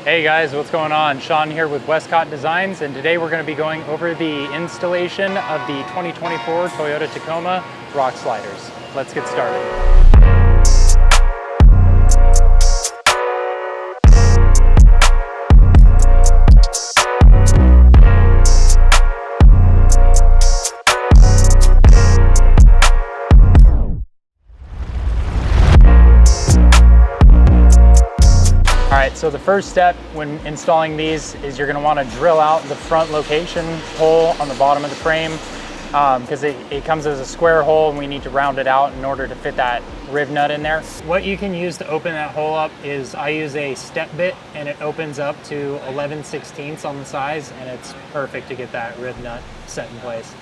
Hey guys, what's going on? Sean here with Westcott Designs, and today we're going to be going over the installation of the 2024 Toyota Tacoma Rock Sliders. Let's get started. Alright, so the first step when installing these is you're going to want to drill out the front location hole on the bottom of the frame because it comes as a square hole and we need to round it out in order to fit that riv nut in there. What you can use to open that hole up is I use a step bit, and it opens up to 11/16 on the size, and it's perfect to get that riv nut set in place.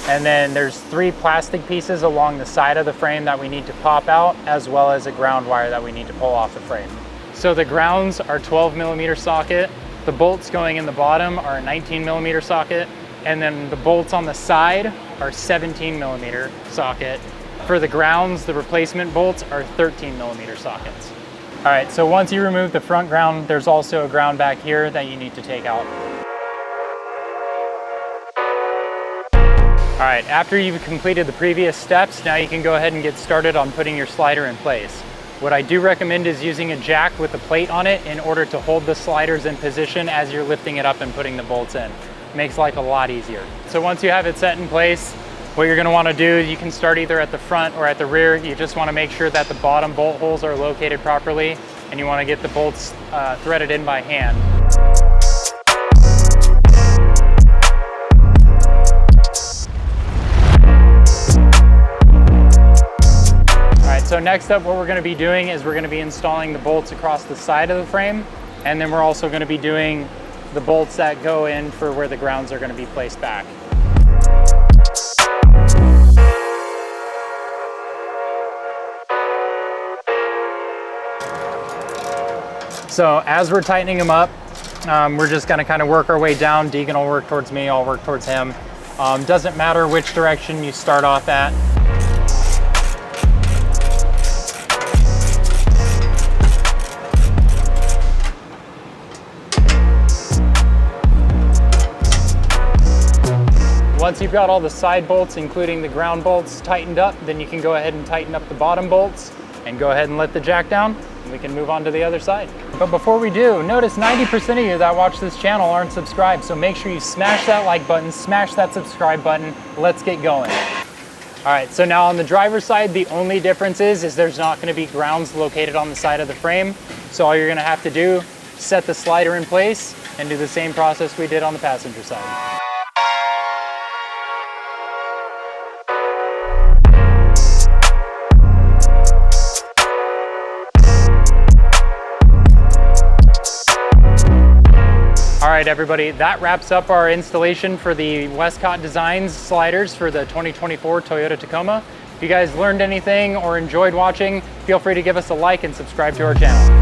And then there's 3 plastic pieces along the side of the frame that we need to pop out, as well as a ground wire that we need to pull off the frame. So the grounds are 12mm socket, the bolts going in the bottom are a 19mm socket, and then the bolts on the side are 17mm socket. For the grounds, the replacement bolts are 13mm sockets. All right, so once you remove the front ground, there's also a ground back here that you need to take out. All right, after you've completed the previous steps, now you can go ahead and get started on putting your slider in place. What I do recommend is using a jack with a plate on it in order to hold the sliders in position as you're lifting it up and putting the bolts in. Makes life a lot easier. So once you have it set in place, what you're going to want to do, you can start either at the front or at the rear. You just want to make sure that the bottom bolt holes are located properly, and you want to get the bolts threaded in by hand. So next up, what we're going to be doing is we're going to be installing the bolts across the side of the frame, and then we're also going to be doing the bolts that go in for where the grounds are going to be placed back. So as we're tightening them up, we're just going to kind of work our way down. Deegan will work towards me, I'll work towards him. Doesn't matter which direction you start off at. Once you've got all the side bolts, including the ground bolts, tightened up, then you can go ahead and tighten up the bottom bolts and go ahead and let the jack down, and we can move on to the other side. But before we do, notice 90% of you that watch this channel aren't subscribed, so make sure you smash that like button, smash that subscribe button. Let's get going. All right, so now on the driver's side, the only difference is there's not going to be grounds located on the side of the frame. So all you're going to have to do, set the slider in place and do the same process we did on the passenger side. All right, everybody, that wraps up our installation for the Westcott Designs sliders for the 2024 Toyota Tacoma. If you guys learned anything or enjoyed watching, feel free to give us a like and subscribe to our channel.